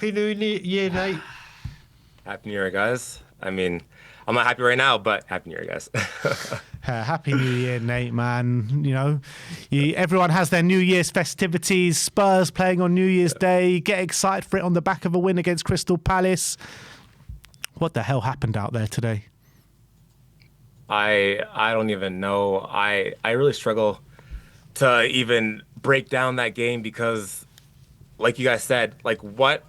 Happy New Year, Nate. Happy New Year, guys. I mean, I'm not happy right now, but Happy New Year, guys. Happy New Year, Nate, man. You know, everyone has their New Year's festivities. Spurs playing on New Year's Day. Get excited for it on the back of a win against Crystal Palace. What the hell happened out there today? I don't even know. I really struggle to even break down that game because, like you guys said, like what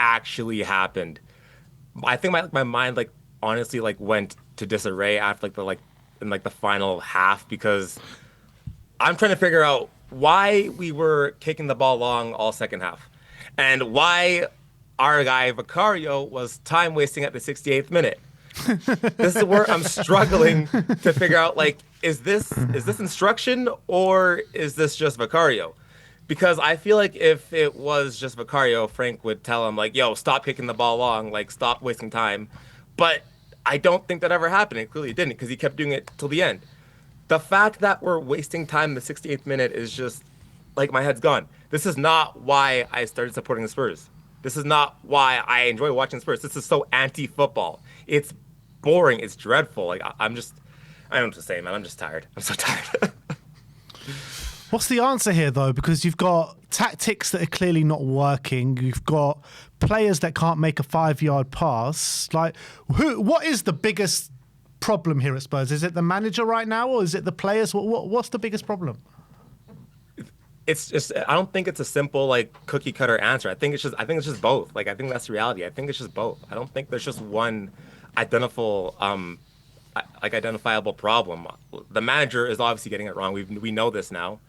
actually happened. I think my mind honestly went to disarray after in the final half because I'm trying to figure out why we were kicking the ball long all second half and why our guy Vicario was time wasting at the 68th minute. This is where I'm struggling to figure out is this instruction or is this just Vicario? Because I feel like if it was just Vicario, Frank would tell him yo, stop kicking the ball long, stop wasting time. But I don't think that ever happened. It clearly didn't because he kept doing it till the end. The fact that we're wasting time in the 68th minute is just my head's gone. This is not why I started supporting the Spurs. This is not why I enjoy watching Spurs. This is so anti-football. It's boring. It's dreadful. I don't know what to say, man. I'm just tired. I'm so tired. What's the answer here, though? Because you've got tactics that are clearly not working. You've got players that can't make a 5-yard pass. What is the biggest problem here at Spurs? Is it the manager right now, or is it the players? What's the biggest problem? It's just I don't think it's a simple cookie cutter answer. I think it's just both. I think that's the reality. I think it's just both. I don't think there's just one identifiable problem. The manager is obviously getting it wrong. We know this now.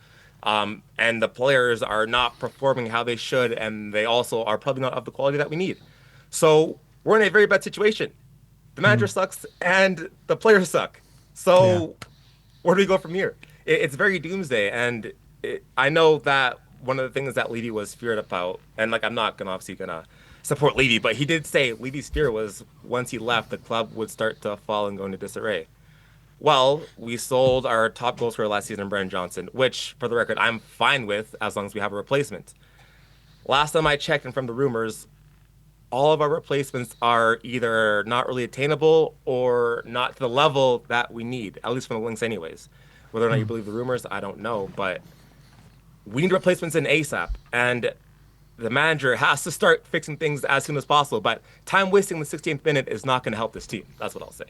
And the players are not performing how they should, and they also are probably not of the quality that we need. So we're in a very bad situation. The manager sucks, and the players suck. So where do we go from here? It's very doomsday, and I know that one of the things that Levy was feared about, and I'm not gonna support Levy, but he did say Levy's fear was once he left, the club would start to fall and go into disarray. Well, we sold our top goal scorer last season, Brennan Johnson, which, for the record, I'm fine with as long as we have a replacement. Last time I checked, and from the rumors, all of our replacements are either not really attainable or not to the level that we need, at least from the links anyways. Whether or not you believe the rumors, I don't know, but we need replacements in ASAP, and the manager has to start fixing things as soon as possible, but time wasting in the 16th minute is not going to help this team. That's what I'll say.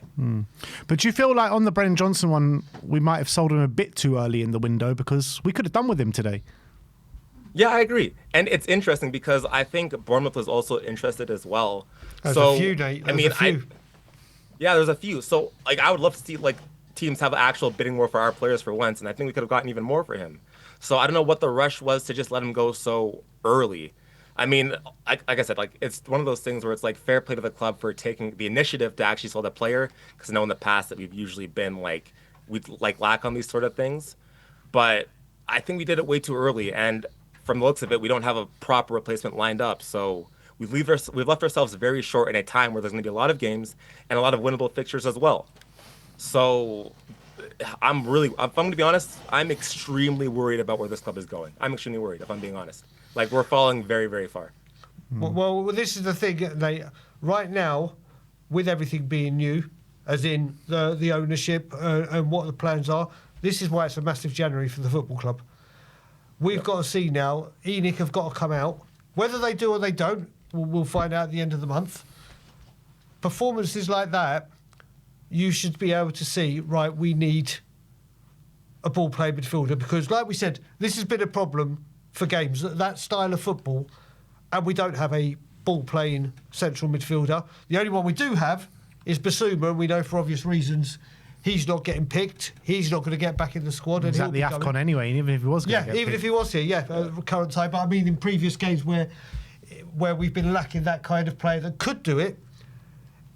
But do you feel like on the Brennan Johnson one, we might have sold him a bit too early in the window because we could have done with him today? Yeah, I agree. And it's interesting because I think Bournemouth was also interested as well. There's a few, Nate. There's a few. So, I would love to see, teams have actual bidding war for our players for once, and I think we could have gotten even more for him. So I don't know what the rush was to just let him go so early. I mean, like I said, it's one of those things where it's fair play to the club for taking the initiative to actually sell the player, because I know in the past that we've usually been we lack on these sort of things. But I think we did it way too early, and from the looks of it, we don't have a proper replacement lined up. So we've left ourselves very short in a time where there's going to be a lot of games and a lot of winnable fixtures as well. So if I'm going to be honest, I'm extremely worried about where this club is going. I'm extremely worried, if I'm being honest. We're falling very, very far. Well, this is the thing. Right now, with everything being new, as in the ownership and what the plans are, this is why it's a massive January for the football club. We've got to see now. ENIC have got to come out. Whether they do or they don't, we'll find out at the end of the month. Performances like that, you should be able to see, right, we need a ball-playing midfielder, because, like we said, this has been a problem for games, that style of football, and we don't have a ball-playing central midfielder. The only one we do have is Basuma, and we know for obvious reasons he's not getting picked. He's not going to get back in the squad. He's at the AFCON anyway, even if he was going to get even picked. if he was here, current time. But I mean, in previous games where we've been lacking that kind of player that could do it,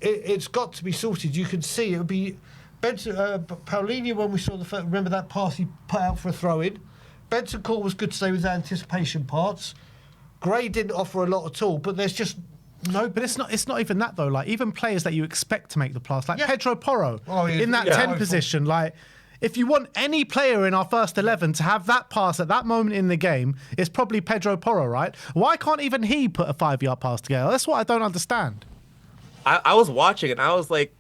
it's got to be sorted. You can see it would be Paulinho, when we saw remember that pass he put out for a throw-in. Benson Court was good to say with the anticipation parts. Gray didn't offer a lot at all, but there's just no. But it's not even that though. Even players that you expect to make the pass, Pedro Porro, in that 10 position, if you want any player in our first 11 to have that pass at that moment in the game, it's probably Pedro Porro, right? Why can't even he put a 5-yard pass together? That's what I don't understand. I was watching it and I was like,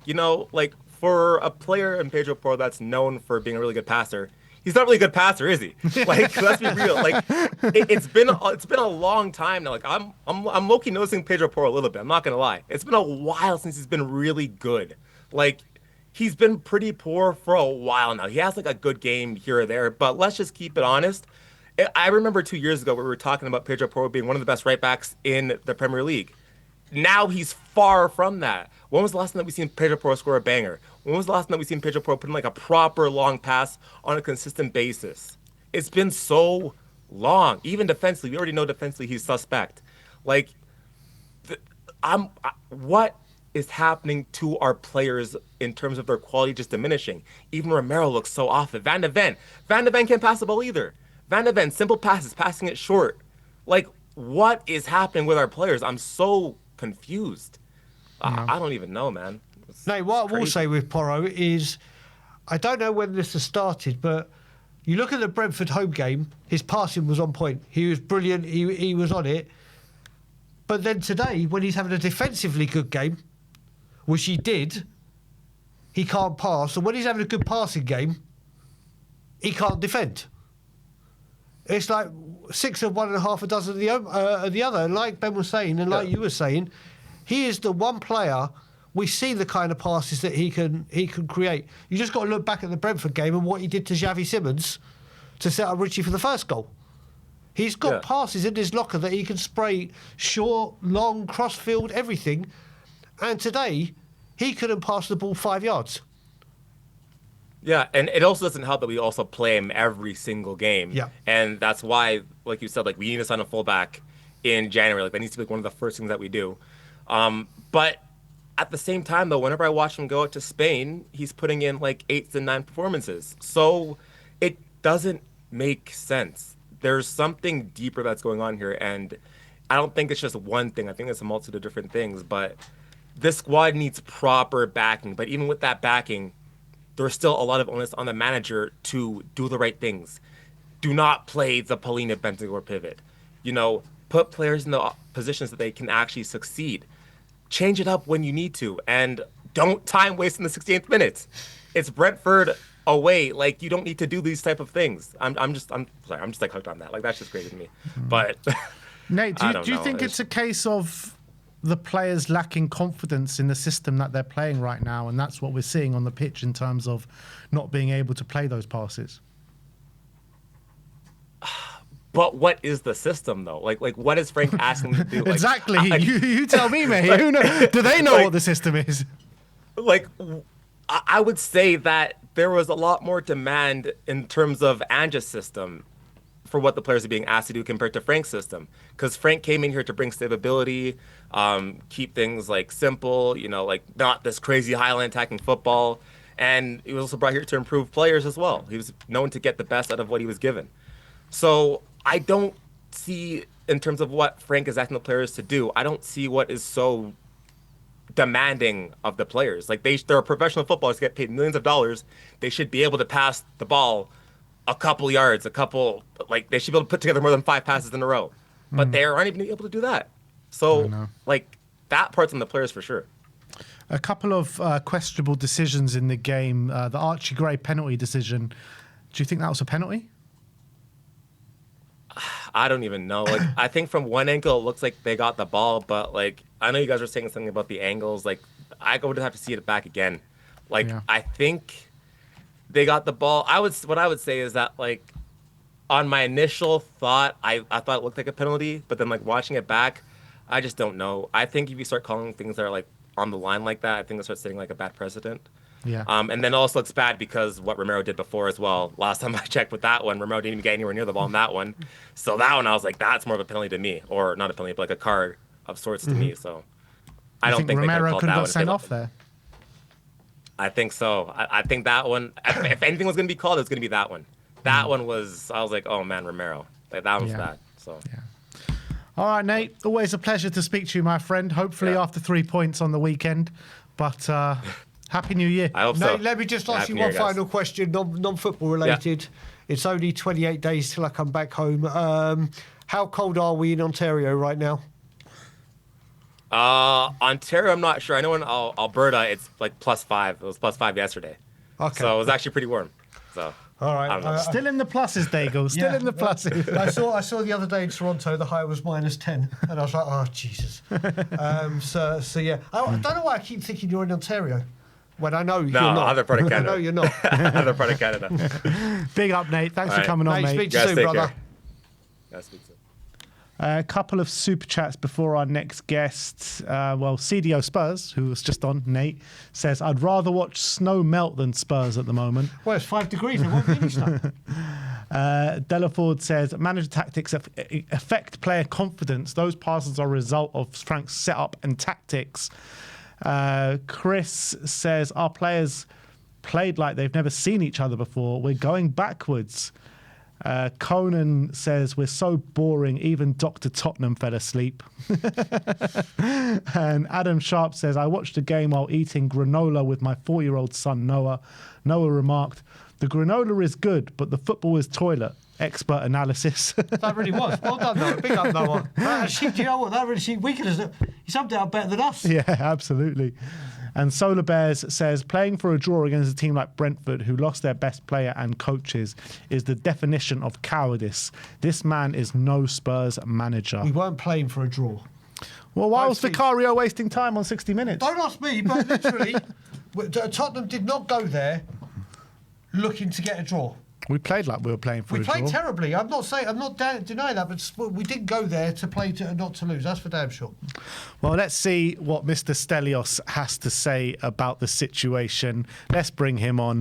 like for a player in Pedro Porro that's known for being a really good passer, he's not really a good passer, is he? Like, let's be real. Like, it's been a long time now. Like, I'm low-key noticing Pedro Porro a little bit. I'm not gonna lie. It's been a while since he's been really good. Like, he's been pretty poor for a while now. He has like a good game here or there, but let's just keep it honest. I remember 2 years ago we were talking about Pedro Porro being one of the best right backs in the Premier League. Now he's far from that. When was the last time that we seen Pedro Porro score a banger? When was the last time that we seen Pedro Porro put in like a proper long pass on a consistent basis? It's been so long. Even defensively, we already know defensively he's suspect. Like, what is happening to our players in terms of their quality just diminishing? Even Romero looks so off. Van de Ven can't pass the ball either. Van de Ven, simple passes, passing it short. Like, what is happening with our players? I'm so confused. I don't even know, man. No, what I will say with Porro is, I don't know when this has started, but you look at the Brentford home game, his passing was on point. He was brilliant. He was on it. But then today, when he's having a defensively good game, which he did, he can't pass. And when he's having a good passing game, he can't defend. It's like 6 of one and half a dozen of the other. And like Ben was saying, and like you were saying, he is the one player we see the kind of passes that he can create. You just got to look back at the Brentford game and what he did to Xavi Simons to set up Richie for the first goal. He's got passes in his locker that he can spray short, long, cross-field, everything. And today, he couldn't pass the ball 5 yards. Yeah, and it also doesn't help that we also play him every single game. Yeah. And that's why, like you said, like we need to sign a fullback in January. Like that needs to be like one of the first things that we do. But at the same time, though, whenever I watch him go out to Spain, he's putting in like 8 to 9 performances. So it doesn't make sense. There's something deeper that's going on here, and I don't think it's just one thing. I think it's a multitude of different things, but this squad needs proper backing. But even with that backing, there's still a lot of onus on the manager to do the right things. Do not play the Paulina Bentancur pivot. Put players in the positions that they can actually succeed. Change it up when you need to, and don't time waste in the 68th minute. It's Brentford away. Like, you don't need to do these type of things. I'm just like hooked on that. Like, that's just crazy to me. But Nate, do you think it's a case of the players lacking confidence in the system that they're playing right now, and that's what we're seeing on the pitch in terms of not being able to play those passes? But what is the system, though? Like what is Frank asking them to do? Like, exactly. You tell me, mate. Do they know what the system is? Like, I would say that there was a lot more demand in terms of Ange's system for what the players are being asked to do compared to Frank's system. Because Frank came in here to bring stability, keep things like simple, like not this crazy highline attacking football. And he was also brought here to improve players as well. He was known to get the best out of what he was given. So I don't see, in terms of what Frank is asking the players to do, I don't see what is so demanding of the players. Like, they're professional footballers, get paid millions of dollars. They should be able to pass the ball a couple yards, they should be able to put together more than 5 passes in a row. But they aren't even able to do that. So, that part's on the players for sure. A couple of questionable decisions in the game. The Archie Gray penalty decision. Do you think that was a penalty? I don't even know. Like, I think from one angle it looks like they got the ball, but like, I know you guys were saying something about the angles. Like, I would have to see it back again. Like, I think they got the ball. What I would say is that, like, on my initial thought, I thought it looked like a penalty, but then like watching it back, I just don't know. I think if you start calling things that are like on the line like that, I think it starts setting like a bad precedent. Yeah. And then it also looks bad because what Romero did before as well. Last time I checked with that one, Romero didn't even get anywhere near the ball in that one. So that one, I was like, that's more of a penalty to me, or not a penalty, but like a card of sorts to me. So I don't think Romero they could have got that sent one. off there. I think so. I think that one, if anything was going to be called, it was going to be that one. That one was, I was like, oh man, Romero. Like, that one's bad. So. Yeah. All right, Nate. Always a pleasure to speak to you, my friend. Hopefully after 3 points on the weekend. But Happy New Year. I hope so. Nate, let me just ask Happy you New one Year, guys. final question, non-football related. It's only 28 days till I come back home. How cold are we in Ontario right now? Ontario, I'm not sure. I know in Alberta, it's like +5. It was +5 yesterday. Okay. So it was actually pretty warm. So All right. I don't know. Still in the pluses, Daigle. Still in the pluses. I saw the other day in Toronto, the high was -10, and I was like, oh Jesus. So yeah, I don't know why I keep thinking you're in Ontario when I know you're not. other part of I Canada. know you're not. Other part of Canada. Big up, Nate. Thanks All for right. coming on, Nate, mate. speak to you Guys, soon, take brother. care. Yeah, speak soon. A couple of super chats before our next guest. CDO Spurs, who was just on, Nate, says, I'd rather watch snow melt than Spurs at the moment. Well, it's 5 degrees. It won't be any snow. Delaford says, manager tactics affect player confidence. Those passes are a result of Frank's setup and tactics. Chris says, our players played like they've never seen each other before. We're going backwards. Conan says, we're so boring, even Dr. Tottenham fell asleep. And Adam Sharp says, I watched a game while eating granola with my 4-year-old son, Noah. Noah remarked, the granola is good, but the football is toilet. Expert analysis. That really was. Well done, Noah. Big up, Noah. Do you know what? That really, we could have. He summed it up better than us. Yeah, absolutely. And Solar Bears says, playing for a draw against a team like Brentford, who lost their best player and coaches, is the definition of cowardice. This man is no Spurs manager. We weren't playing for a draw. Well, why was Steve. Vicario wasting time on 60 Minutes? Don't ask me, but literally, Tottenham did not go there looking to get a draw. We played like we were playing for We a draw. played terribly. I'm not denying that, but we didn't go there to play not to lose. That's for damn sure. Well, let's see what Mr. Stelios has to say about the situation. Let's bring him on.